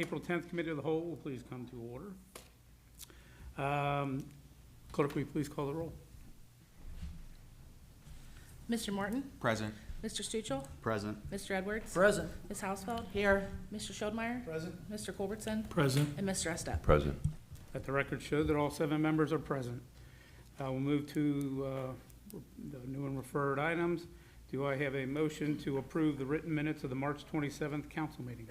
April 10th Committee of the Whole will please come to order. Clerk, will you please call the roll? Mr. Morton? Present. Mr. Stuchel? Present. Mr. Edwards? Present. Ms. Hausfeld? Here. Mr. Schoedmeyer? Present. Mr. Culbertson? Present. And Mr. Estep? Present. Let the record show that all 7 members are present. We'll move to the new and referred items. Do I have a motion to approve the written minutes of the March 27th council meeting?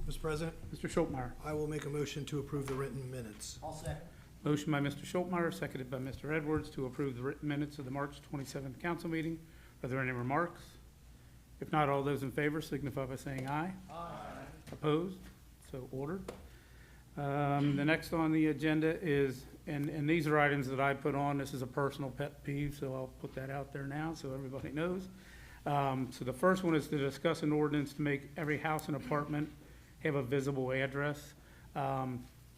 Mr. President, Mr. Schultmeyer. I will make a motion to approve the written minutes. All second. Motion by Mr. Schultmeyer, seconded by Mr. Edwards to approve the written minutes of the March 27th council meeting. Are there any remarks? If not, all those in favor signify by saying aye. Aye. Opposed? So ordered. The next on the agenda is, and these are items that I put on. This is a personal pet peeve, so I'll put that out there now so everybody knows. So the first one is to discuss an ordinance to make every house and apartment have a visible address.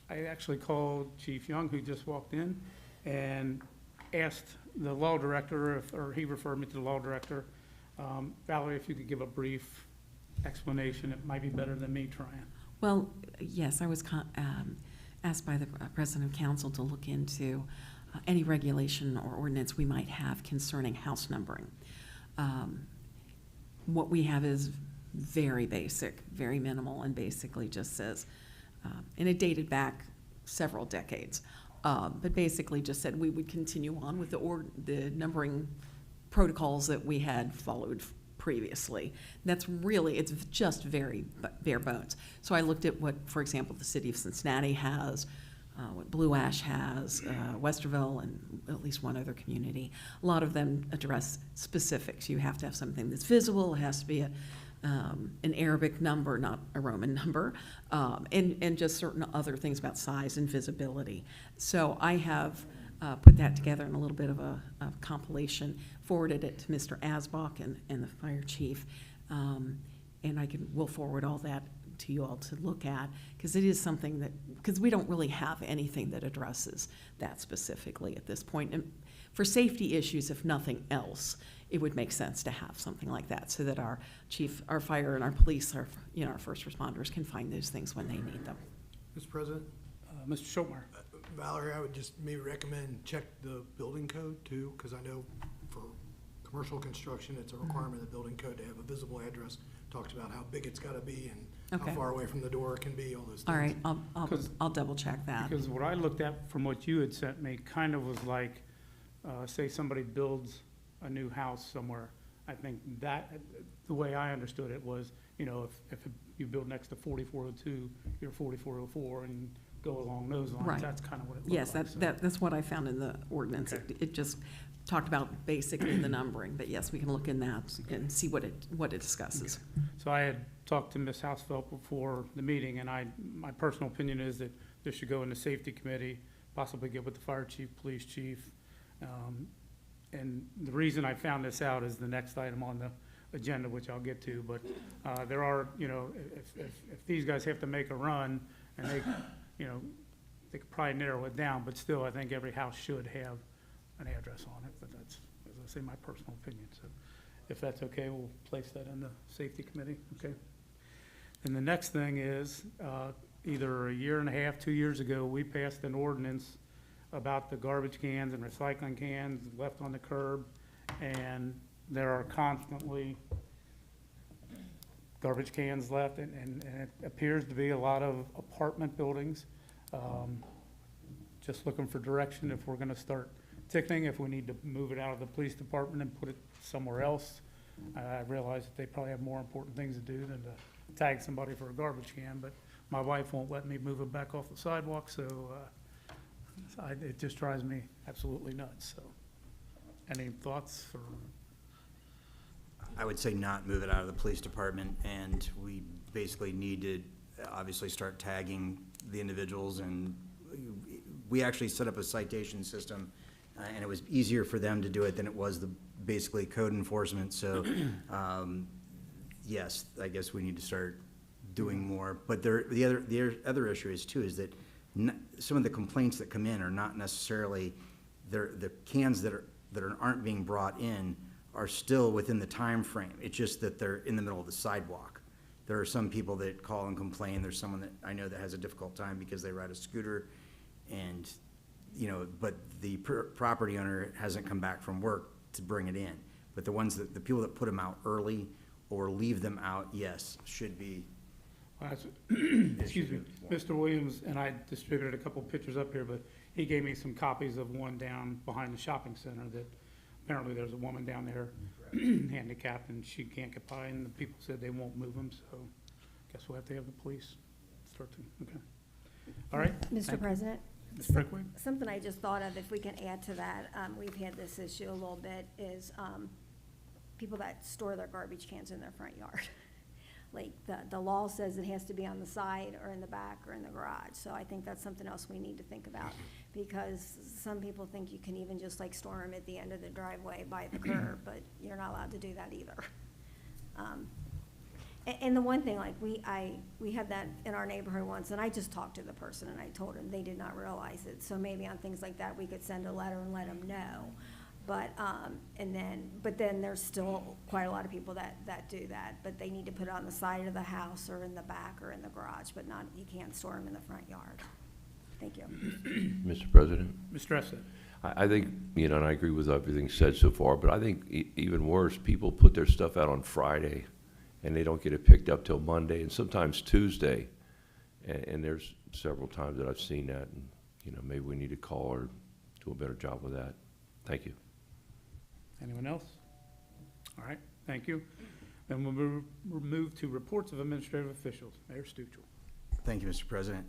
I actually called Chief Young, who just walked in, and asked the law director, or he referred me to the law director. Valerie, if you could give a brief explanation, it might be better than me trying. Well, yes, I was asked by the President of Council to look into any regulation or ordinance we might have concerning house numbering. What we have is very basic, very minimal, and basically just says, and it dated back several decades, but basically just said we would continue on with the numbering protocols that we had followed previously. That's really, it's just very bare bones. So I looked at what, for example, the city of Cincinnati has, what Blue Ash has, Westerville, and at least one other community. A lot of them address specifics. You have to have something that's visible. It has to be an Arabic number, not a Roman number, and just certain other things about size and visibility. So I have put that together in a little bit of a compilation, forwarded it to Mr. Asbach and the fire chief, and we'll forward all that to you all to look at, because it is something that, because we don't really have anything that addresses that specifically at this point. And for safety issues, if nothing else, it would make sense to have something like that so that our chief, our fire, and our police, our first responders can find those things when they need them. Mr. President, Mr. Schultmeyer. Valerie, I would just maybe recommend check the building code too, because I know for commercial construction, it's a requirement of the building code to have a visible address. Talks about how big it's got to be and Okay. how far away from the door it can be, all those things. All right, I'll double check that. Because what I looked at from what you had sent me kind of was like, say somebody builds a new house somewhere. I think that, the way I understood it was, if you build next to 4402, you're 4404, and go along those lines. Right. That's kind of what it looked Yes, like. So- that's what I found in the ordinance. Okay. It just talked about basically the numbering, but yes, we can look in that and see what it discusses. So I had talked to Ms. Hausfeld before the meeting, and my personal opinion is that this should go in the safety committee, possibly get with the fire chief, police chief. And the reason I found this out is the next item on the agenda, which I'll get to, but there are, if these guys have to make a run, and they could probably narrow it down, but still, I think every house should have an address on it, but that's, as I say, my personal opinion. So if that's okay, we'll place that in the safety committee, okay? And the next thing is, either a year and a half, 2 years ago, we passed an ordinance about the garbage cans and recycling cans left on the curb, and there are constantly garbage cans left, and it appears to be a lot of apartment buildings. Just looking for direction if we're gonna start ticketing, if we need to move it out of the police department and put it somewhere else. I realize that they probably have more important things to do than to tag somebody for a garbage can, but my wife won't let me move it back off the sidewalk, so it just drives me absolutely nuts. So, any thoughts? Or I would say not move it out of the police department, and we basically need to obviously start tagging the individuals, and we actually set up a citation system, and it was easier for them to do it than it was basically code enforcement. So yes, I guess we need to start doing more. But the other issue is too, is that some of the complaints that come in are not necessarily, the cans that aren't being brought in are still within the time frame. It's just that they're in the middle of the sidewalk. There are some people that call and complain. There's someone that I know that has a difficult time because they ride a scooter and, but the property owner hasn't come back from work to bring it in. But the people that put them out early or leave them out, yes, should be. Well, excuse me, Mr. Williams, and I distributed a couple pictures up here, but he gave me some copies of one down behind the shopping center that apparently there's a woman down there handicapped and she can't get by, and the people said they won't move them, so guess we'll have to have the police start to, okay. All right. Thank Mr. you. President, Ms. Brickway? something I just thought of, if we can add to that, we've had this issue a little bit, is people that store their garbage cans in their front yard. Like, the law says it has to be on the side or in the back or in the garage, so I think that's something else we need to think about, because some people think you can even just like store them at the end of the driveway by the curb, but you're not allowed to do that either. And the one thing, like, we had that in our neighborhood once, and I just talked to the person, and I told them they did not realize it, so maybe on things like that, we could send a letter and let them know. But, but then there's still quite a lot of people that do that, but they need to put it on the side of the house or in the back or in the garage, but not, you can't store them in the front yard. Thank you. Mr. President, Mr. Essett? I think, and I agree with everything said so far, but I think even worse, people put their stuff out on Friday and they don't get it picked up till Monday and sometimes Tuesday. And there's several times that I've seen that, and, maybe we need to call or do a better job with that. Thank you. Anyone else? All right, thank you. Then we'll move to reports of administrative officials. Mayor Stuchel. Thank you, Mr. President.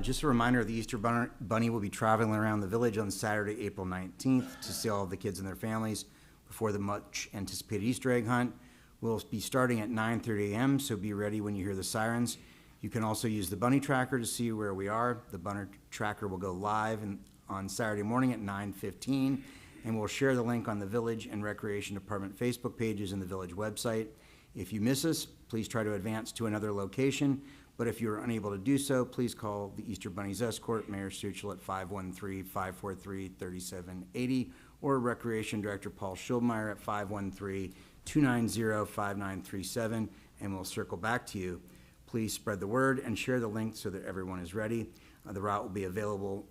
Just a reminder, the Easter Bunny will be traveling around the village on Saturday, April 19th to see all of the kids and their families before the much-anticipated Easter egg hunt. We'll be starting at 9:30 a.m., so be ready when you hear the sirens. You can also use the Bunny Tracker to see where we are. The Bunny Tracker will go live on Saturday morning at 9:15, and we'll share the link on the Village and Recreation Department Facebook pages and the Village website. If you miss us, please try to advance to another location, but if you're unable to do so, please call the Easter Bunny's Escort, Mayor Stuchel, at 513-543-3780, or Recreation Director Paul Schildmeyer at 513-290-5937, and we'll circle back to you. Please spread the word and share the link so that everyone is ready. The route will be available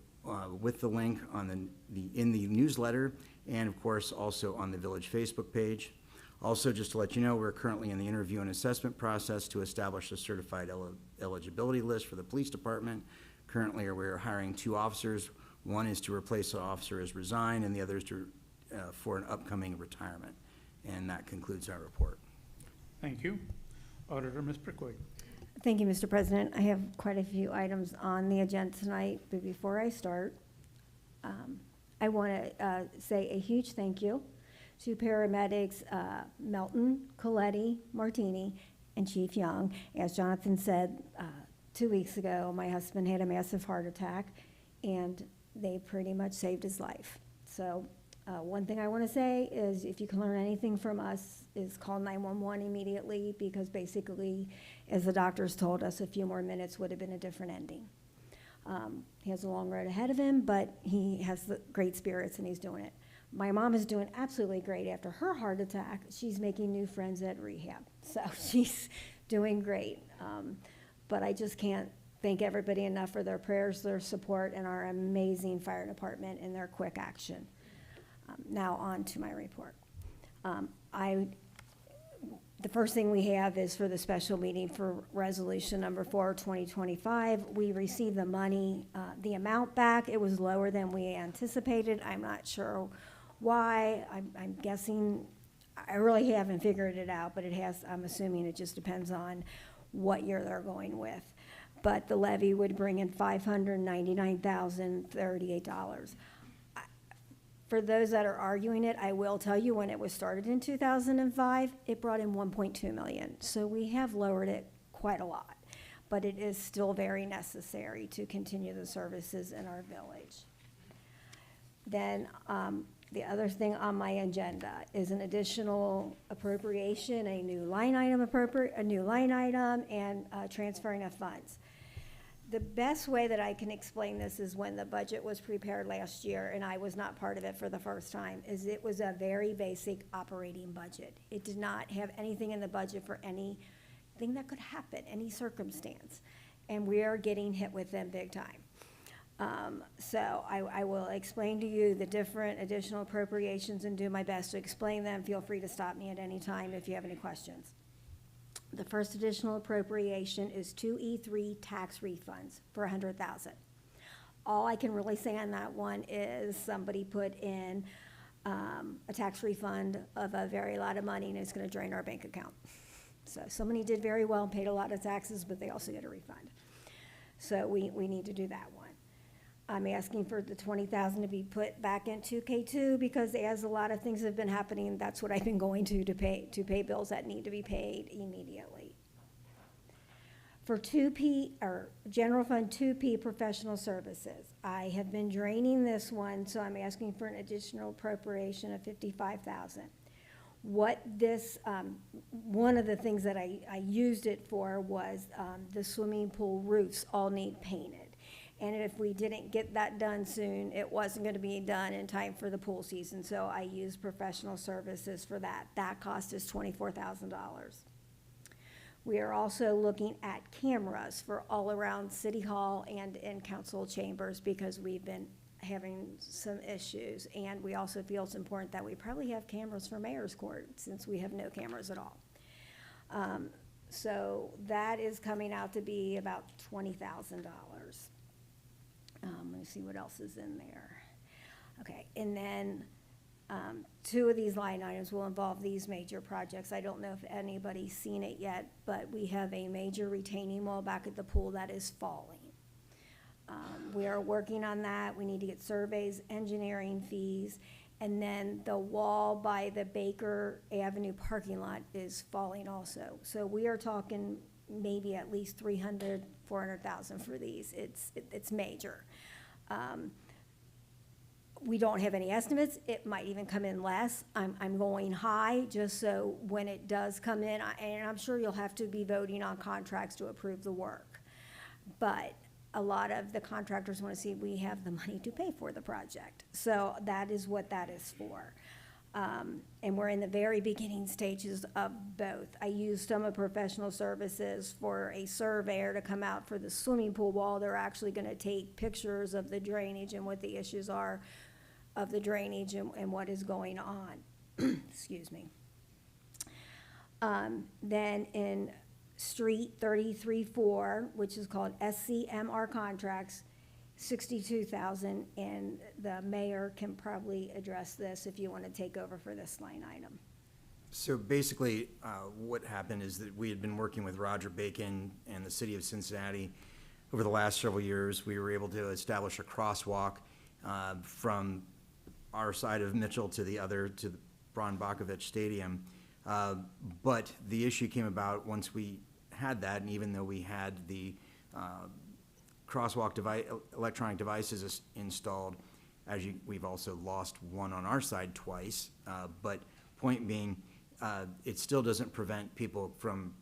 with the link on in the newsletter, and of course also on the Village Facebook page. Also, just to let you know, we're currently in the interview and assessment process to establish a certified eligibility list for the police department. Currently, we're hiring 2 officers. One is to replace an officer as resigned, and the other is for an upcoming retirement. And that concludes our report. Thank you. Auditor, Ms. Brickway. Thank you, Mr. President. I have quite a few items on the agenda tonight, but before I start, I want to say a huge thank you to paramedics Melton, Coletti, Martini, and Chief Young. As Jonathan said 2 weeks ago, my husband had a massive heart attack, and they pretty much saved his life. So one thing I want to say is, if you can learn anything from us, is call 911 immediately, because basically, as the doctors told us, a few more minutes would have been a different ending. He has a long road ahead of him, but he has the great spirits and he's doing it. My mom is doing absolutely great after her heart attack. She's making new friends at rehab, so she's doing great. But I just can't thank everybody enough for their prayers, their support, and our amazing fire department and their quick action. Now on to my report. The first thing we have is for the special meeting for resolution number 4, 2025. We received the money, the amount back. It was lower than we anticipated. I'm not sure why. I'm guessing, I really haven't figured it out, but I'm assuming it just depends on what year they're going with. But the levy would bring in $599,038. For those that are arguing it, I will tell you, when it was started in 2005, it brought in 1.2 million. So we have lowered it quite a lot, but it is still very necessary to continue the services in our village. Then the other thing on my agenda is an additional appropriation, a new line item, and transferring of funds. The best way that I can explain this is, when the budget was prepared last year, and I was not part of it for the first time, is it was a very basic operating budget. It did not have anything in the budget for any anything that could happen, any circumstance. And we are getting hit with them big time. So I will explain to you the different additional appropriations and do my best to explain them. Feel free to stop me at any time if you have any questions. The first additional appropriation is 2E3 tax refunds for $100,000. All I can really say on that one is somebody put in a tax refund of a very lot of money, and it's gonna drain our bank account. So somebody did very well and paid a lot of taxes, but they also get a refund. So we need to do that one. I'm asking for the $20,000 to be put back into K2 because as a lot of things have been happening, that's what I've been going to pay bills that need to be paid immediately. For 2P, or General Fund 2P Professional Services, I have been draining this one, so I'm asking for an additional appropriation of $55,000. What this, one of the things that I used it for was the swimming pool roofs all need painted. And if we didn't get that done soon, it wasn't gonna be done in time for the pool season, so I used professional services for that. That cost is $24,000. We are also looking at cameras for all around City Hall and in council chambers because we've been having some issues. And we also feel it's important that we probably have cameras for Mayor's Court since we have no cameras at all. So that is coming out to be about $20,000. Let me see what else is in there. Okay, and then two of these line items will involve these major projects. I don't know if anybody's seen it yet, but we have a major retaining wall back at the pool that is falling. We are working on that. We need to get surveys, engineering fees, and then the wall by the Baker Avenue parking lot is falling also. So we are talking maybe at least $300,000, $400,000 for these. It's major. We don't have any estimates. It might even come in less. I'm going high just so when it does come in, and I'm sure you'll have to be voting on contracts to approve the work. But a lot of the contractors want to see we have the money to pay for the project. So that is what that is for. And we're in the very beginning stages of both. I used some of professional services for a surveyor to come out for the swimming pool wall. They're actually gonna take pictures of the drainage and what the issues are of the drainage and what is going on. Excuse me. Then in Street 33-4, which is called SCMR contracts, $62,000, and the mayor can probably address this if you want to take over for this line item. So basically, what happened is that we had been working with Roger Bacon and the city of Cincinnati over the last several years. We were able to establish a crosswalk from our side of Mitchell to the other, to the Bron Bakovich Stadium. But the issue came about once we had that, and even though we had the crosswalk electronic devices installed, we've also lost one on our side twice. But point being, it still doesn't prevent people from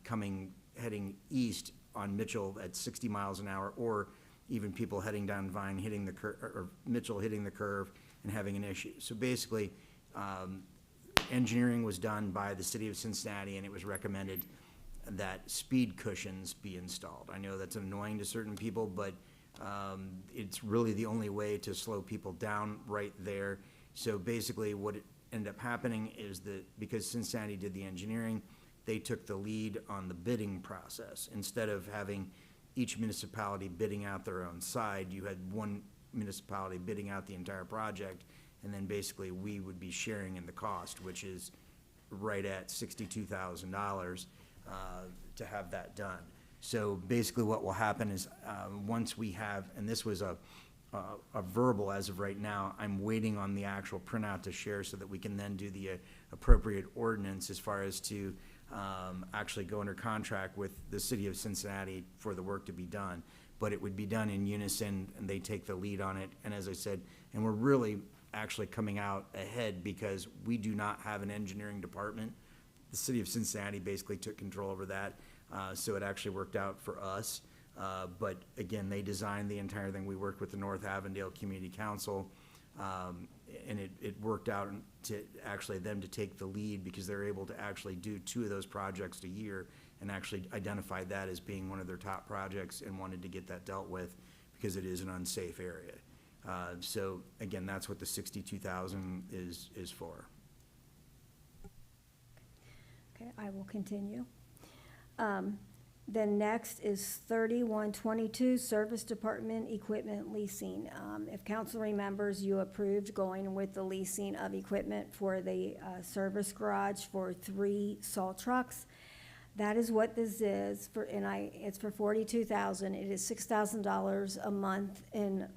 heading east on Mitchell at 60 miles an hour, or even people heading down Vine, hitting the curve, or Mitchell hitting the curve and having an issue. So basically, engineering was done by the city of Cincinnati, and it was recommended that speed cushions be installed. I know that's annoying to certain people, but it's really the only way to slow people down right there. So basically what ended up happening is that because Cincinnati did the engineering, they took the lead on the bidding process. Instead of having each municipality bidding out their own side, you had one municipality bidding out the entire project, and then basically we would be sharing in the cost, which is right at $62,000 to have that done. So basically what will happen is once we have, and this was a verbal as of right now, I'm waiting on the actual printout to share so that we can then do the appropriate ordinance as far as to actually go under contract with the city of Cincinnati for the work to be done. But it would be done in unison, and they take the lead on it. And as I said, and we're really actually coming out ahead because we do not have an engineering department. The city of Cincinnati basically took control over that, so it actually worked out for us. But again, they designed the entire thing. We worked with the North Avondale Community Council, and it worked out to actually them to take the lead because they're able to actually do 2 of those projects a year, and actually identified that as being one of their top projects and wanted to get that dealt with because it is an unsafe area. So again, that's what the 62,000 is for. Okay, I will continue. Then next is 3122, Service Department Equipment Leasing. If council remembers, you approved going with the leasing of equipment for the service garage for 3 salt trucks. That is what this is for, and it's for $42,000. It is $6,000 a month in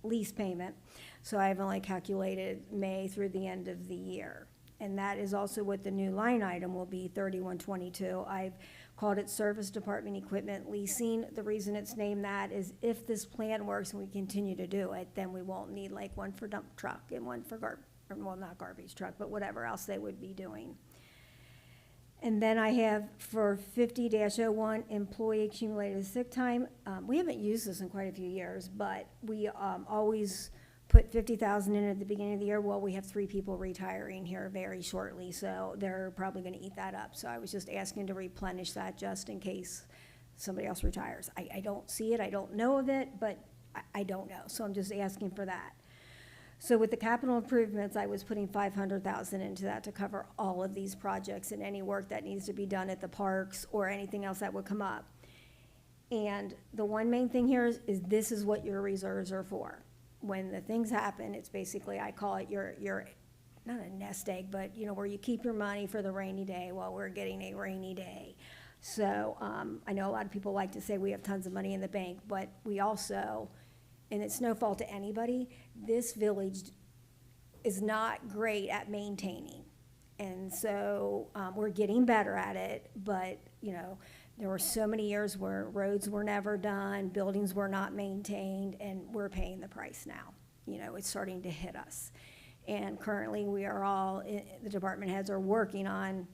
lease payment. So I've only calculated May through the end of the year. And that is also what the new line item will be, 3122. I've called it Service Department Equipment Leasing. The reason it's named that is if this plan works and we continue to do it, then we won't need like one for dump truck and one for not garbage truck, but whatever else they would be doing. And then I have for 50-01, employee accumulated sick time. We haven't used this in quite a few years, but we always put 50,000 in at the beginning of the year. Well, we have 3 people retiring here very shortly, so they're probably gonna eat that up. So I was just asking to replenish that just in case somebody else retires. I don't see it, I don't know of it, but I don't know, so I'm just asking for that. So with the capital improvements, I was putting 500,000 into that to cover all of these projects and any work that needs to be done at the parks or anything else that would come up. And the one main thing here is this is what your reserves are for. When the things happen, it's basically, I call it your not a nest egg, but you know, where you keep your money for the rainy day while we're getting a rainy day. So I know a lot of people like to say we have tons of money in the bank, but we also, and it's no fault to anybody, this village is not great at maintaining. And so we're getting better at it, but you know, there were so many years where roads were never done, buildings were not maintained, and we're paying the price now. You know, it's starting to hit us. And currently, we are all, the department heads are working on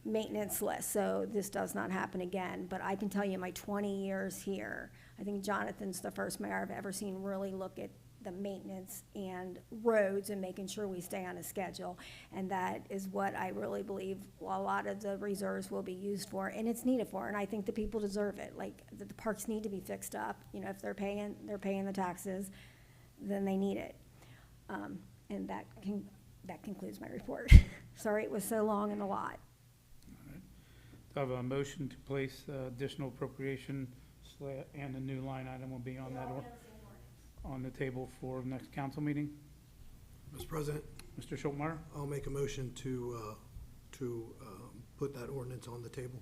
maintenance lists, so this does not happen again. But I can tell you, in my 20 years here, I think Jonathan's the first mayor I've ever seen really look at the maintenance and roads and making sure we stay on a schedule. And that is what I really believe a lot of the reserves will be used for, and it's needed for, and I think the people deserve it. Like, the parks need to be fixed up. You know, if they're paying the taxes, then they need it. And that concludes my report. Sorry it was so long and a lot. Do I have a motion to place additional appropriation and a new line item will be on that on the table for next council meeting? Mr. President, Mr. Schultmeyer? I'll make a motion to put that ordinance on the table.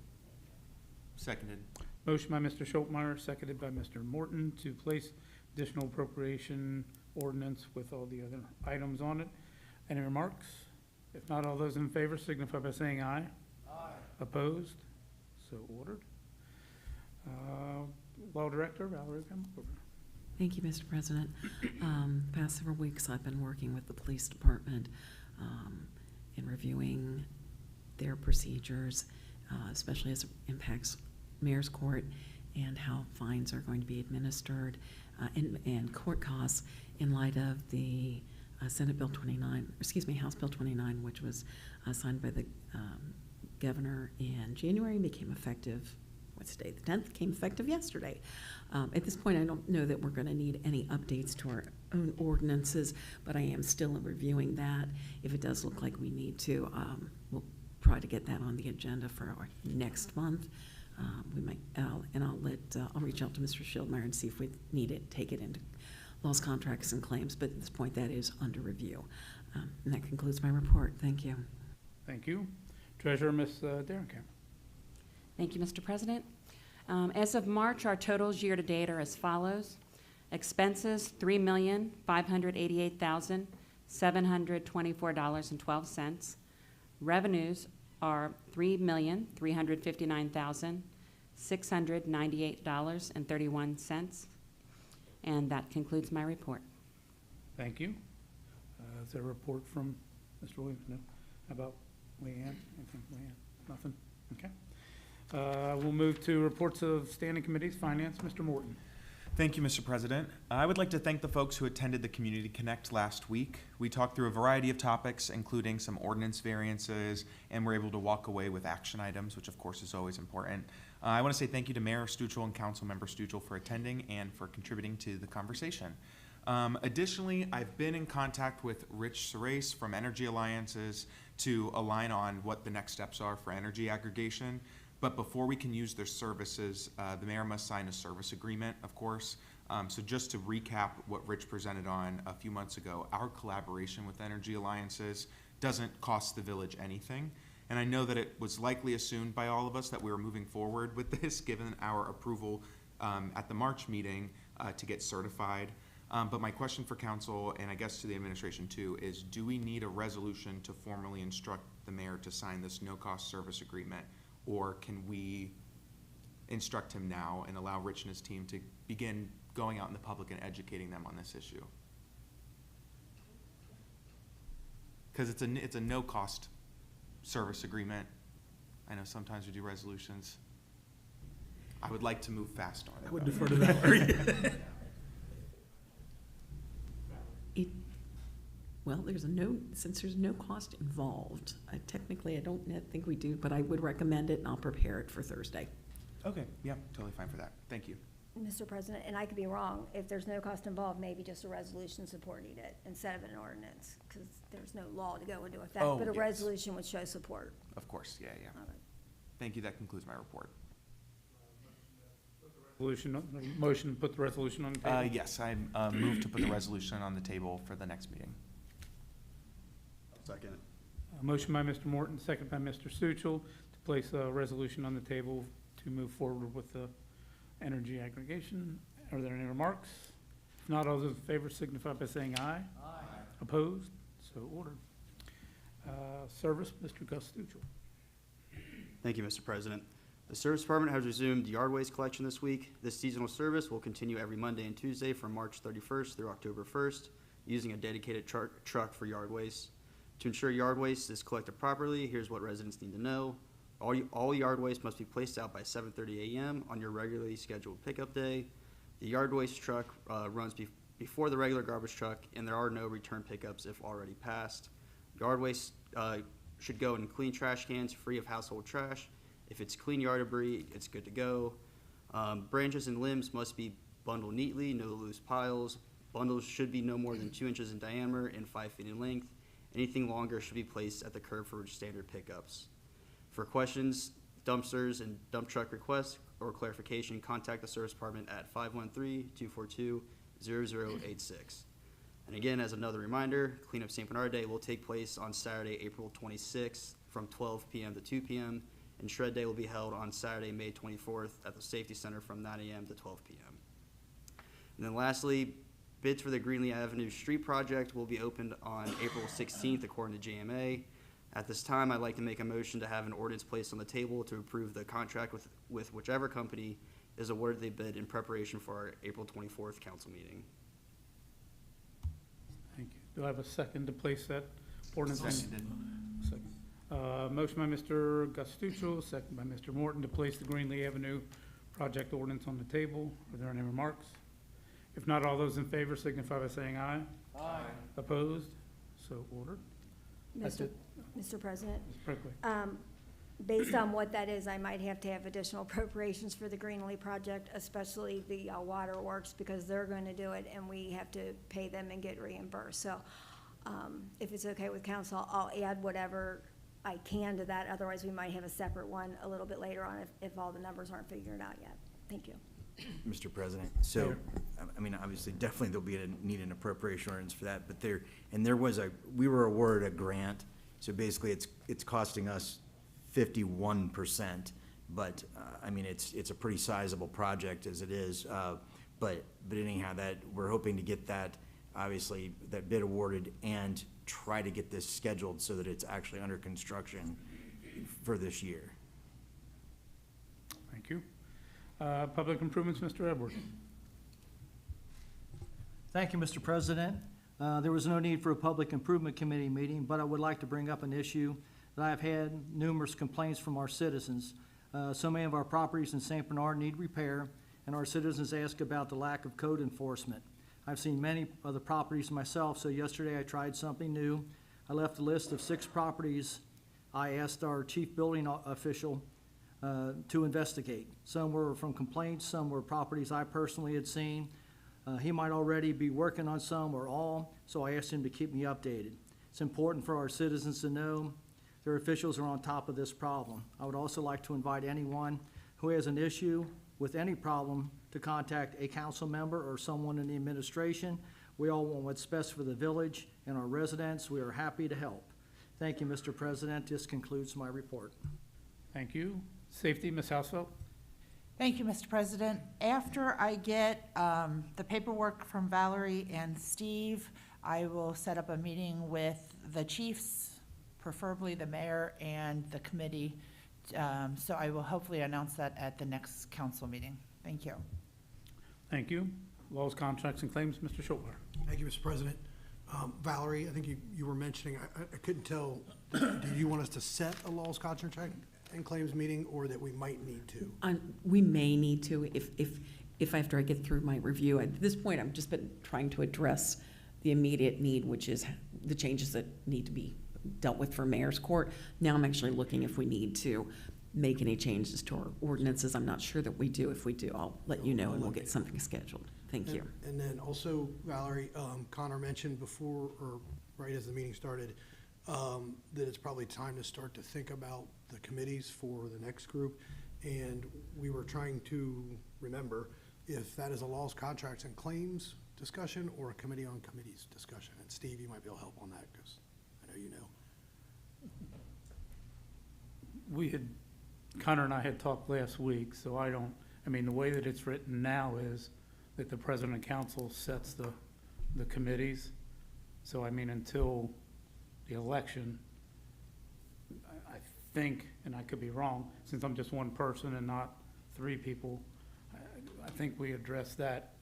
Seconded. Motion by Mr. Schultmeyer, seconded by Mr. Morton to place additional appropriation ordinance with all the other items on it. Any remarks? If not, all those in favor signify by saying aye. Aye. Opposed? So ordered. Law Director Valerie Kemper. Thank you, Mr. President. Past several weeks, I've been working with the police department in reviewing their procedures, especially as it impacts mayor's court and how fines are going to be administered and court costs in light of the House Bill 29, which was signed by the governor in January and became effective, what's today, the 10th, came effective yesterday. At this point, I don't know that we're going to need any updates to our own ordinances, but I am still reviewing that. If it does look like we need to, we'll try to get that on the agenda for our next month. We might, I'll reach out to Mr. Schildmeyer and see if we need it, take it into lost contracts and claims, but at this point, that is under review. And that concludes my report. Thank you. Thank you. Treasurer, Ms. Derenkamp. Thank you, Mr. President. As of March, our totals year-to-date are as follows. Expenses, $3,588,724.12. Revenues are $3,359,698.31. And that concludes my report. Thank you. Is there a report from Mr. Williams? No? How about Leanne? Anything, Leanne? Nothing? Okay. We'll move to reports of standing committees. Finance, Mr. Morton. Thank you, Mr. President. I would like to thank the folks who attended the Community Connect last week. We talked through a variety of topics, including some ordinance variances, and were able to walk away with action items, which of course is always important. I want to say thank you to Mayor Stuchel and Councilmember Stuchel for attending and for contributing to the conversation. Additionally, I've been in contact with Rich Serace from Energy Alliances to align on what the next steps are for energy aggregation. But before we can use their services, the mayor must sign a service agreement, of course. So just to recap what Rich presented on a few months ago, our collaboration with Energy Alliances doesn't cost the village anything. And I know that it was likely assumed by all of us that we were moving forward with this, given our approval at the March meeting to get certified. But my question for council, and I guess to the administration too, is do we need a resolution to formally instruct the mayor to sign this no-cost service agreement? Or can we instruct him now and allow Rich and his team to begin going out in the public and educating them on this issue? Because it's a no-cost service agreement. I know sometimes we do resolutions. I would like to move fast on it. I would though. defer to that. Well, since there's no cost involved, technically I don't think we do, but I would recommend it and I'll prepare it for Thursday. Okay, yeah, totally fine for that. Thank you. Mr. President, and I could be wrong, if there's no cost involved, maybe just a resolution supporting it instead of an ordinance, because there's no law to go into effect, Oh, but a yes. resolution would show support. Of course, yeah. All right. Thank you, that concludes my report. Motion to put the resolution on the table? Yes, I move to put the resolution on the table for the next meeting. Second. Motion by Mr. Morton, second by Mr. Stuchel, to place a resolution on the table to move forward with the energy aggregation. Are there any remarks? If not, all those in favor signify by saying aye. Aye. Opposed? So ordered. Service, Mr. Gus Stuchel. Thank you, Mr. President. The Service Department has resumed yard waste collection this week. This seasonal service will continue every Monday and Tuesday from March 31st through October 1st, using a dedicated truck for yard waste. To ensure yard waste is collected properly, here's what residents need to know. All yard waste must be placed out by 7:30 a.m. on your regularly scheduled pickup day. The yard waste truck runs before the regular garbage truck, and there are no return pickups if already passed. Yard waste should go in clean trash cans free of household trash. If it's clean yard debris, it's good to go. Branches and limbs must be bundled neatly, no loose piles. Bundles should be no more than 2 inches in diameter and 5 feet in length. Anything longer should be placed at the curb for standard pickups. For questions, dumpsters, and dump truck requests or clarification, contact the Service Department at 513-242-0086. And again, as another reminder, Cleanup St. Bernard Day will take place on Saturday, April 26th from 12 p.m. to 2 p.m., and Shred Day will be held on Saturday, May 24th at the Safety Center from 9 a.m. to 12 p.m. And then lastly, bids for the Greenlee Avenue Street Project will be opened on April 16th according to JMA. At this time, I'd like to make a motion to have an ordinance placed on the table to approve the contract with whichever company is awarded the bid in preparation for our April 24th council meeting. Thank you. Do I have a second to place that ordinance? Seconded. Second. Motion by Mr. Gustuccio, second by Mr. Morton to place the Greenlee Avenue project ordinance on the table. Are there any remarks? If not, all those in favor signify by saying aye. Aye. Opposed? So ordered. That's Mr. it. Mr. President, Ms. Brinkley. based on what that is, I might have to have additional appropriations for the Greenlee project, especially the waterworks, because they're going to do it and we have to pay them and get reimbursed. So if it's okay with council, I'll add whatever I can to that. Otherwise, we might have a separate one a little bit later on if all the numbers aren't figured out yet. Thank you. Mr. President, so, I mean, obviously, definitely there'll be need an appropriation ordinance for that, but we were awarded a grant, so basically it's costing us 51%, but, I mean, it's a pretty sizable project as it is, but anyhow, we're hoping to get that, obviously, that bid awarded and try to get this scheduled so that it's actually under construction for this year. Thank you. Public improvements, Mr. Edwards. Thank you, Mr. President. There was no need for a Public Improvement Committee meeting, but I would like to bring up an issue that I've had numerous complaints from our citizens. So many of our properties in St. Bernard need repair, and our citizens ask about the lack of code enforcement. I've seen many of the properties myself, so yesterday I tried something new. I left a list of 6 properties I asked our chief building official to investigate. Some were from complaints, some were properties I personally had seen. He might already be working on some or all, so I asked him to keep me updated. It's important for our citizens to know their officials are on top of this problem. I would also like to invite anyone who has an issue with any problem to contact a council member or someone in the administration. We all want what's best for the village and our residents. We are happy to help. Thank you, Mr. President. This concludes my report. Thank you. Safety, Ms. Hausfeld? Thank you, Mr. President. After I get the paperwork from Valerie and Steve, I will set up a meeting with the chiefs, preferably the mayor and the committee. So I will hopefully announce that at the next council meeting. Thank you. Thank you. Laws, contracts, and claims, Mr. Schultmeyer. Thank you, Mr. President. Valerie, I think you were mentioning, I couldn't tell, do you want us to set a laws, contract, and claims meeting, or that we might need to? We may need to, if after I get through my review. At this point, I've just been trying to address the immediate need, which is the changes that need to be dealt with for mayor's court. Now I'm actually looking if we need to make any changes to our ordinances. I'm not sure that we do. If we do, I'll let you know and we'll get something scheduled. Thank you. And then also, Valerie, Connor mentioned before, or right as the meeting started, that it's probably time to start to think about the committees for the next group. And we were trying to remember if that is a laws, contracts, and claims discussion or a committee on committees discussion. And Steve, you might be able to help on that because I know you know. Connor and I had talked last week, so I mean, the way that it's written now is that the president of council sets the committees. So, I mean, until the election, I think, and I could be wrong, since I'm just one person and not 3 people, I think we addressed that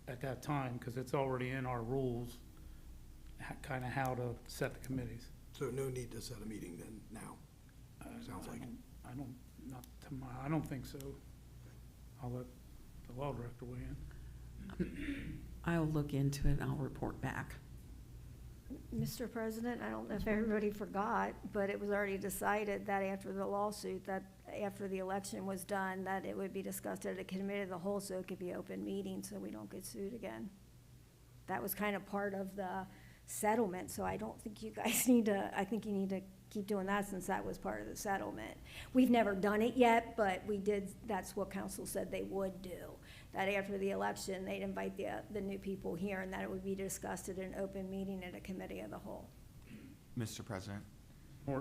at that time, because it's already in our rules, kind of how to set the committees. So no need to set a meeting then now, sounds like. I don't think so. I'll let the law director weigh in. I'll look into it and I'll report back. Mr. President, I don't know if everybody forgot, but it was already decided that after the lawsuit, that after the election was done, that it would be discussed at a committee of the whole, so it could be open meeting, so we don't get sued again. That was kind of part of the settlement, so I don't think you guys need to, I think you need to keep doing that since that was part of the settlement. We've never done it yet, but we did, that's what council said they would do. That after the election, they'd invite the new people here and that it would be discussed at an open meeting at a committee of the whole. Mr. President,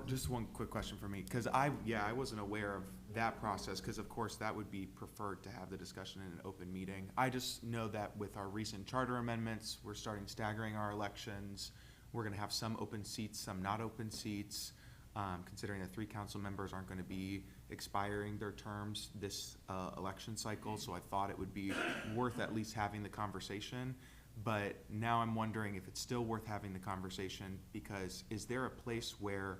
just one quick question for me, because I wasn't aware of that process, because of course that would be preferred to have the discussion in an open meeting. I just know that with our recent charter amendments, we're starting staggering our elections. We're gonna have some open seats, some not open seats, considering that 3 council members aren't gonna be expiring their terms this election cycle, so I thought it would be worth at least having the conversation. But now I'm wondering if it's still worth having the conversation, because is there a place where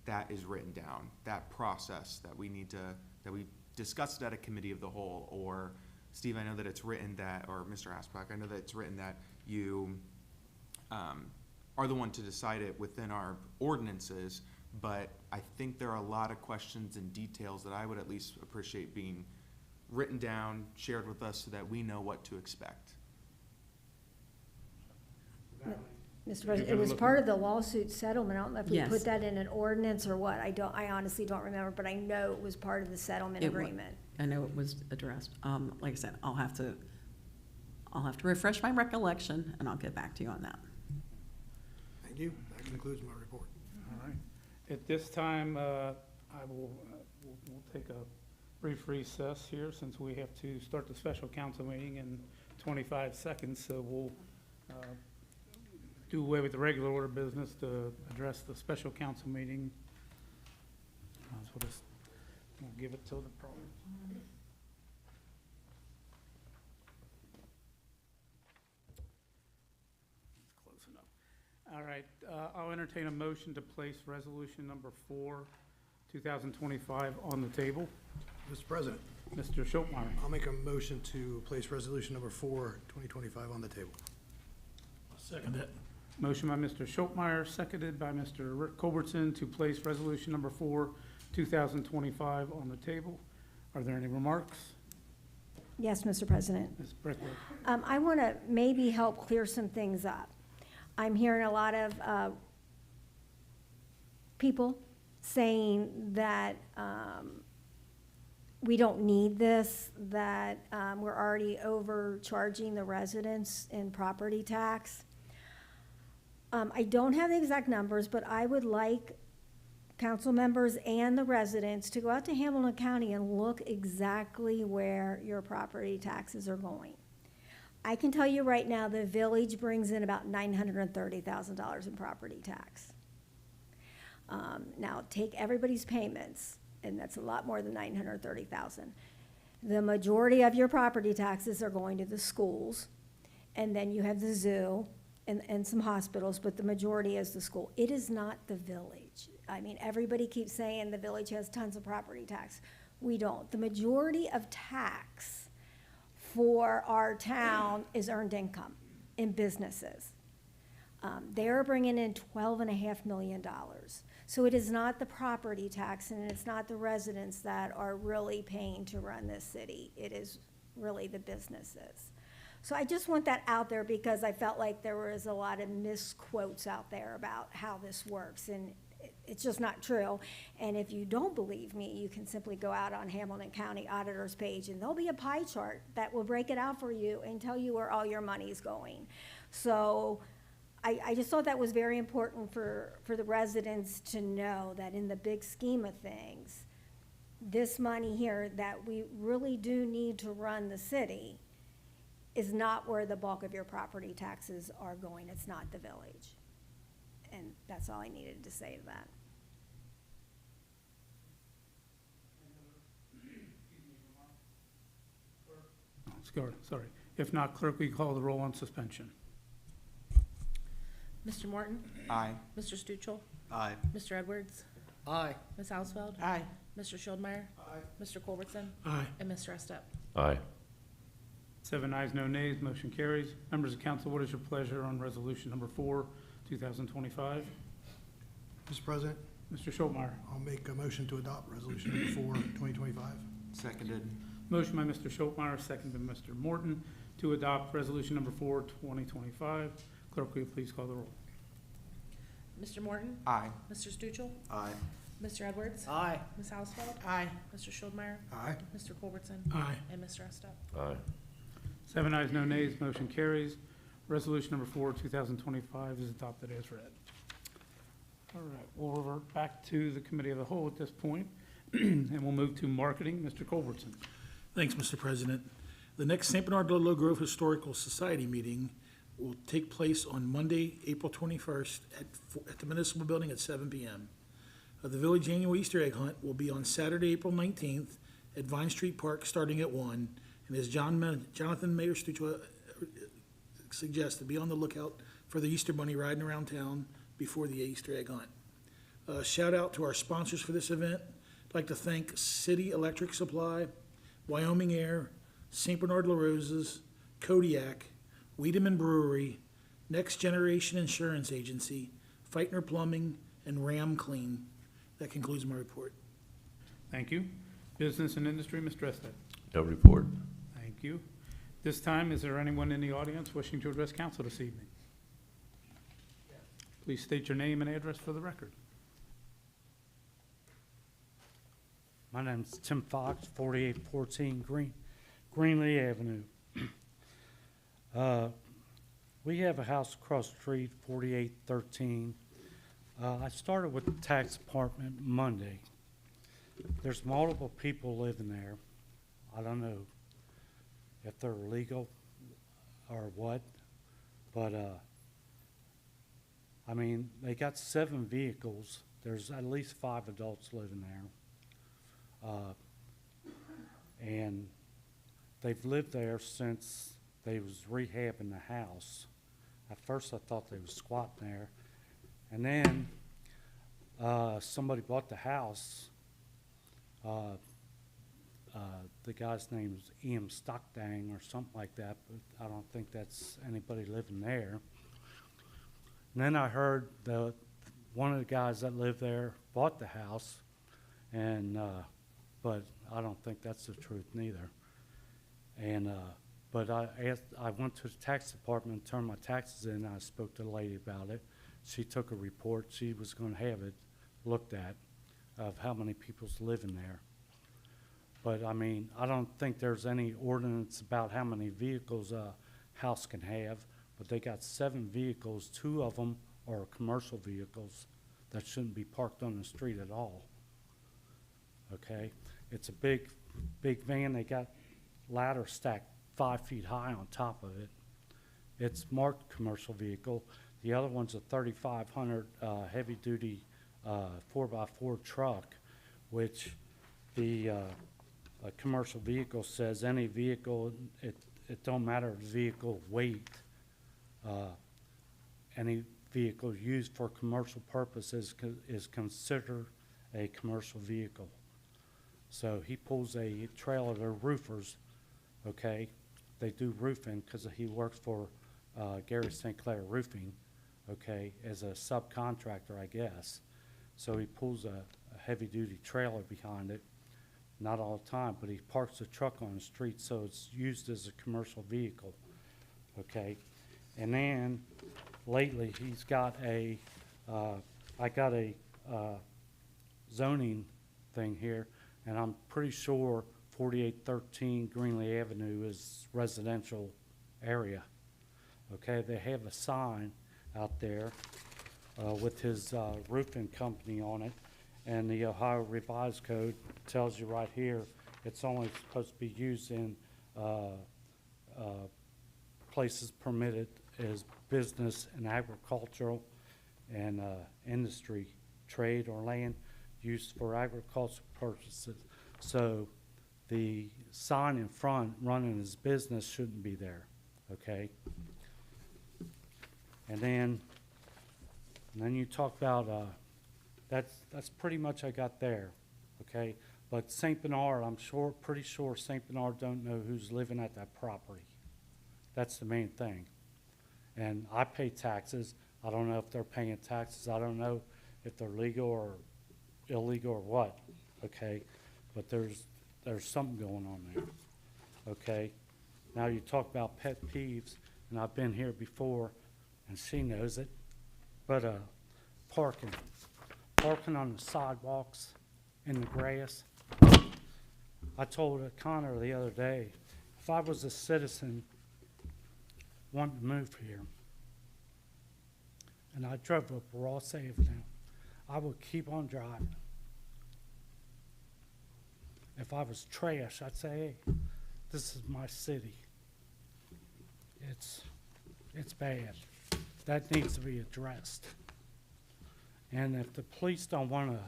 that is written down, that process that we need to, that we discussed at a committee of the whole? Or Steve, I know that it's written that, or Mr. Aspak, I know that it's written that you are the one to decide it within our ordinances, but I think there are a lot of questions and details that I would at least appreciate being written down, shared with us, so that we know what to expect. Mr. President, it was part of the lawsuit settlement. I don't know if we Yes. put that in an ordinance or what. I honestly don't remember, but I know it was part of the settlement It wa- agreement. I know it was addressed. Like I said, I'll have to refresh my recollection and I'll get back to you on that. Thank you. That concludes my report. All right. At this time, we'll take a brief recess here since we have to start the special council meeting in 25 seconds. So we'll do away with the regular order of business to address the special council meeting. So we'll give it till the problem. It's close enough. All right, I'll entertain a motion to place resolution number 4, 2025 on the table. Mr. President, Mr. Schultmeyer. I'll make a motion to place resolution number 4, 2025 on the table. Second it. Motion by Mr. Schultmeyer, seconded by Mr. Rick Culbertson to place resolution number 4, 2025 on the table. Are there any remarks? Yes, Mr. President. Ms. Brickler? I want to maybe help clear some things up. I'm hearing a lot of people saying that we don't need this, that we're already overcharging the residents in property tax. I don't have the exact numbers, but I would like council members and the residents to go out to Hamilton County and look exactly where your property taxes are going. I can tell you right now, the village brings in about $930,000 in property tax. Now, take everybody's payments, and that's a lot more than $930,000. The majority of your property taxes are going to the schools, and then you have the zoo and some hospitals, but the majority is the school. It is not the village. I mean, everybody keeps saying the village has tons of property tax. We don't. The majority of tax for our town is earned income in businesses. They're bringing in $12.5 million. So it is not the property tax and it's not the residents that are really paying to run this city. It is really the businesses. So I just want that out there because I felt like there was a lot of misquotes out there about how this works, and it's just not true. And if you don't believe me, you can simply go out on Hamilton County Auditor's page, and there'll be a pie chart that will break it out for you and tell you where all your money's going. So I just thought that was very important for the residents to know that in the big scheme of things, this money here that we really do need to run the city is not where the bulk of your property taxes are going. It's not the village. And that's all I needed to say to that. Sorry. If not, clerk, will you call the roll on suspension? Mr. Morton? Aye. Mr. Stuchel? Aye. Mr. Edwards? Aye. Ms. Hausfeld? Aye. Mr. Schildmeyer? Aye. Mr. Culbertson? Aye. And Mr. Estep? Aye. 7 ayes, no nays, motion carries. Members of council, what is your pleasure on resolution number 4, 2025? Mr. President, Mr. Schultmeyer. I'll make a motion to adopt resolution number 4, 2025. Seconded. Motion by Mr. Schultmeyer, second by Mr. Morton, to adopt resolution number 4, 2025. Clerk, will you please call the roll? Mr. Morton? Aye. Mr. Stuchel? Aye. Mr. Edwards? Aye. Ms. Hausfeld? Aye. Mr. Schildmeyer? Aye. Mr. Culbertson? Aye. And Mr. Estep? Aye. 7 ayes, no nays, motion carries. Resolution number 4, 2025 is adopted as read. All right, we'll revert back to the committee of the whole at this point, and we'll move to marketing. Mr. Culbertson. Thanks, Mr. President. The next St. Bernard Ludlow Grove Historical Society meeting will take place on Monday, April 21st at the Municipal Building at 7 p.m. The Village Annual Easter Egg Hunt will be on Saturday, April 19th at Vine Street Park, starting at 1. And as Jonathan Mayor Stuchel suggested, be on the lookout for the Easter Bunny riding around town before the Easter Egg Hunt. Shout out to our sponsors for this event. I'd like to thank City Electric Supply, Wyoming Air, St. Bernard La Rosa's, Kodiak, Wiedemann Brewery, Next Generation Insurance Agency, Feitner Plumbing, and Ram Clean. That concludes my report. Thank you. Business and industry, Mr. Estep. No report. Thank you. This time, is there anyone in the audience wishing to address council this evening? Please state your name and address for the record. My name's Tim Fox, 4814 Greenlee Avenue. We have a house across the street, 4813. I started with the tax department Monday. There's multiple people living there. I don't know if they're legal or what, but I mean, they got 7 vehicles. There's at least 5 adults living there. And they've lived there since they was rehabbing the house. At first I thought they was squatting there. And then somebody bought the house the guy's name is Ian Stockdang or something like that, but I don't think that's anybody living there. And then I heard one of the guys that lived there bought the house, and, but I don't think that's the truth neither. And, but I went to the tax department, turned my taxes in, and I spoke to the lady about it. She took a report, she was gonna have it looked at of how many people's living there. But I mean, I don't think there's any ordinance about how many vehicles a house can have, but they got 7 vehicles, 2 of them are commercial vehicles that shouldn't be parked on the street at all. Okay, it's a big van, they got ladder stacked 5 feet high on top of it. It's marked commercial vehicle. The other one's a 3500 heavy-duty 4x4 truck, which the a commercial vehicle says any vehicle, it don't matter the vehicle weight, any vehicle used for commercial purposes is considered a commercial vehicle. So he pulls a trailer, they're roofers, okay? They do roofing because he works for Gary St. Clair Roofing, okay, as a subcontractor, I guess. So he pulls a heavy-duty trailer behind it, not all the time, but he parks the truck on the street, so it's used as a commercial vehicle, okay? And then lately, he's got I got a zoning thing here, and I'm pretty sure 4813 Greenlee Avenue is residential area, okay? They have a sign out there with his roofing company on it, and the Ohio Revised Code tells you right here it's only supposed to be used in places permitted as business and agricultural and industry, trade or land used for agricultural purposes. So the sign in front running his business shouldn't be there, okay? And then you talk about, that's pretty much I got there, okay? But St. Bernard, I'm pretty sure St. Bernard don't know who's living at that property. That's the main thing. And I pay taxes. I don't know if they're paying taxes. I don't know if they're legal or illegal or what, okay? But there's something going on there, okay? Now you talk about pet peeves, and I've been here before, and she knows it, but parking on the sidewalks, in the grass. I told Connor the other day, if I was a citizen wanting to move here, and I drove up Ross Avenue, I would keep on driving. If I was trash, I'd say, hey, this is my city. It's bad. That needs to be addressed. And if the police don't want to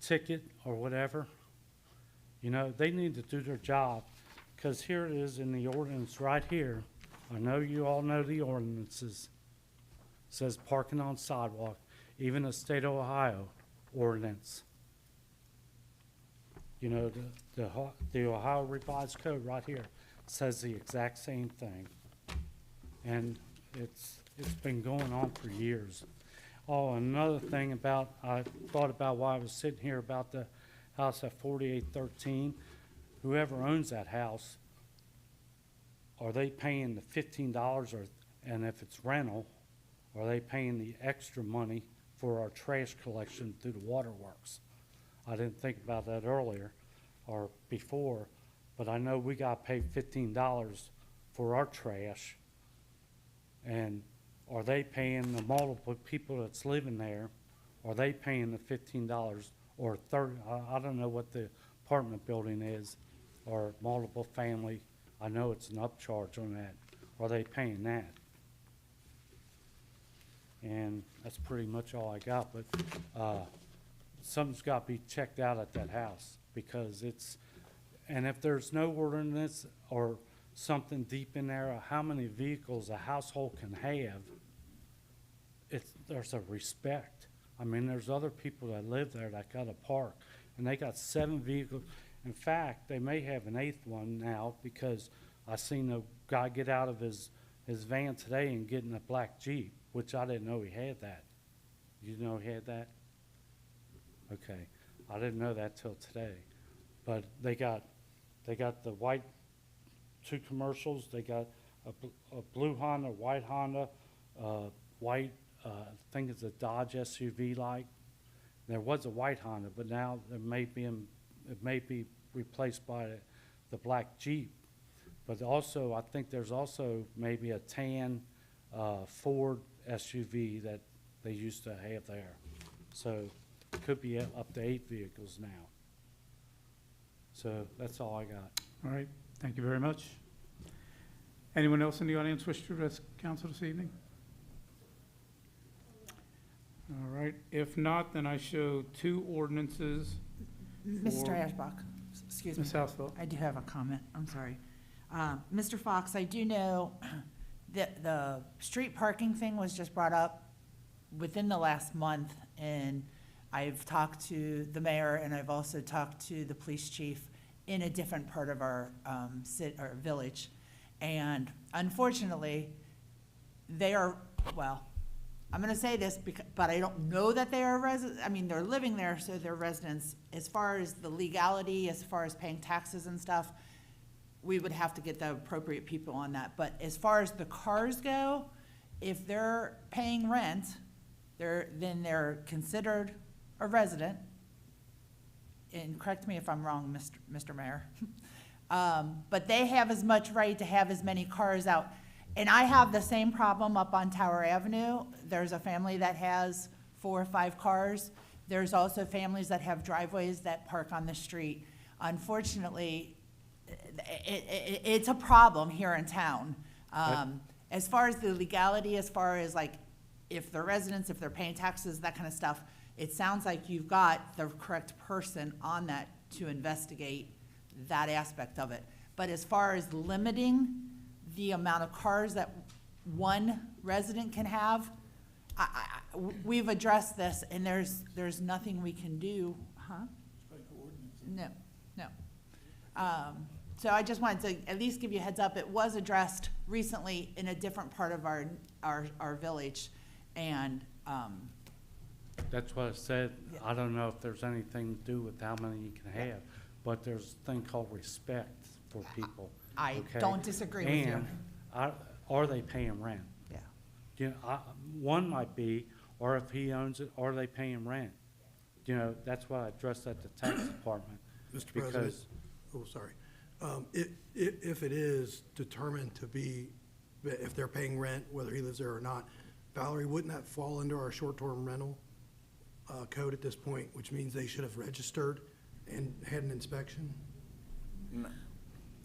ticket or whatever, you know, they need to do their job, because here it is in the ordinance right here. I know you all know the ordinances. It says parking on sidewalk, even the state of Ohio ordinance. You know, the Ohio Revised Code right here says the exact same thing. And it's been going on for years. Oh, another thing I thought about while I was sitting here about the house at 4813. Whoever owns that house, are they paying the $15, and if it's rental, are they paying the extra money for our trash collection through the waterworks? I didn't think about that earlier or before, but I know we got paid $15 for our trash. And are they paying the multiple people that's living there? Are they paying the $15 or $30? I don't know what the apartment building is, or multiple family. I know it's an upcharge on that. Are they paying that? And that's pretty much all I got, but something's got to be checked out at that house, because and if there's no ordinance or something deep in there of how many vehicles a household can have, there's a respect. I mean, there's other people that live there that got a park, and they got 7 vehicles, In fact, they may have an 8th one now, because I seen a guy get out of his van today and get in a black Jeep, which I didn't know he had that. You know he had that? Okay, I didn't know that till today. But they got the white, 2 commercials, they got a blue Honda, white Honda, white, I think it's a Dodge SUV like. There was a white Honda, but now it may be replaced by the black Jeep. But also, I think there's also maybe a tan Ford SUV that they used to have there. So it could be up to 8 vehicles now. So that's all I got. All right, thank you very much. Anyone else in the audience wish to address council this evening? All right, if not, then I show 2 ordinances. Mr. for- Ashbach, excuse me. Ms. Housefeld. I do have a comment, I'm sorry. Mr. Fox, I do know that the street parking thing was just brought up within the last month, and I've talked to the mayor, and I've also talked to the police chief in a different part of our our village. And unfortunately, they are, well, I'm gonna say this, but I don't know that they are residents, I mean, they're living there, so they're residents. As far as the legality, as far as paying taxes and stuff, we would have to get the appropriate people on that. But as far as the cars go, if they're paying rent, then they're considered a resident. And correct me if I'm wrong, Mr. Mayor. But they have as much right to have as many cars out. And I have the same problem up on Tower Avenue. There's a family that has 4 or 5 cars. There's also families that have driveways that park on the street. Unfortunately, it's a problem here in town. As far as the legality, as far as like, if they're residents, if they're paying taxes, that kind of stuff, it sounds like you've got the correct person on that to investigate that aspect of it. But as far as limiting the amount of cars that one resident can have, we've addressed this, and there's nothing we can do, huh? No. So I just wanted to at least give you a heads up. It was addressed recently in a different part of our village, and, That's what I said. I don't know if there's anything to do with how many you can have, but there's a thing called respect for people. I okay? don't disagree with you. And are they paying rent? Yeah. You know, one might be, or if he owns it, are they paying rent? You know, that's what I addressed at the tax department. Mr. President, oh, sorry. If it is determined to be, if they're paying rent, whether he lives there or not, Valerie, wouldn't that fall under our short-term rental code at this point, which means they should have registered and had an inspection?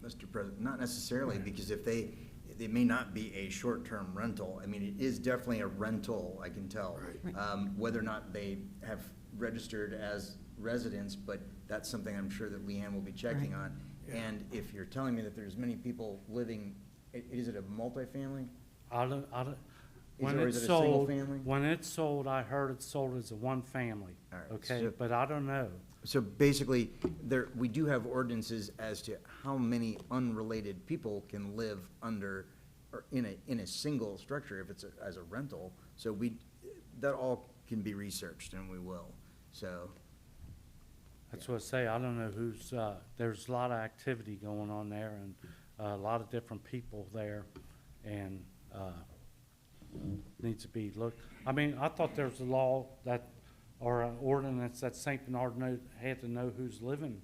Mr. President, not necessarily, because if they may not be a short-term rental. I mean, it is definitely a rental, I can tell. Right. Whether or not they have registered as residents, but that's something I'm sure that Leanne will be checking on. Yeah. And if you're telling me that there's many people living, is it a multifamily? When Or it's is it a single sold, family? when it's sold, I heard it's sold as a 1 family. All right, Okay, so- but I don't know. So basically, we do have ordinances as to how many unrelated people can live under, or in a single structure if it's as a rental. So that all can be researched, and we will, so. That's what I say, I don't know who's, there's a lot of activity going on there and a lot of different people there and, needs to be looked. I mean, I thought there was a law that, or an ordinance that St. Bernard had to know who's living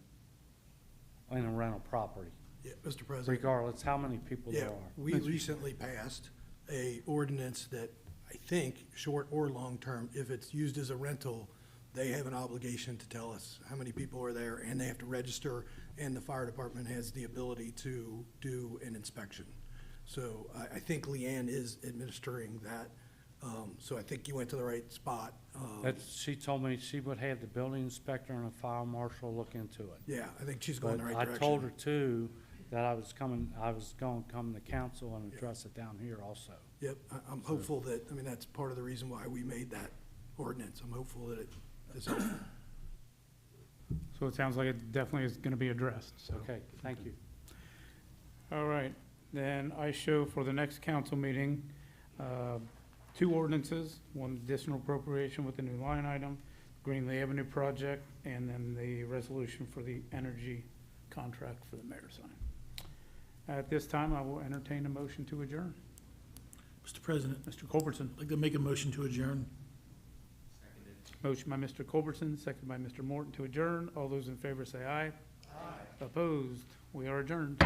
in a rental property, Yeah, Mr. President. regardless how many people there Yeah, are. we recently passed a ordinance that I think, short or long-term, if it's used as a rental, they have an obligation to tell us how many people are there, and they have to register, and the fire department has the ability to do an inspection. So I think Leanne is administering that, so I think you went to the right spot. She told me she would have the building inspector and a fire marshal look into it. Yeah, I think she's going the But right direction. I told her too, that I was going to come to council and address it down here also. Yep, I'm hopeful that, I mean, that's part of the reason why we made that ordinance. I'm hopeful that it is helpful. So So it sounds like it definitely is gonna be addressed, so. Okay, thank you. All right, then I show for the next council meeting, 2 ordinances, 1 additional appropriation with a new line item, Greenlee Avenue project, and then the resolution for the energy contract for the mayor sign. At this time, I will entertain a motion to adjourn. Mr. President, Mr. Culbertson. I'd like to make a motion to adjourn. Motion by Mr. Culbertson, second by Mr. Morton to adjourn. All those in favor say aye. Aye. Opposed? We are adjourned.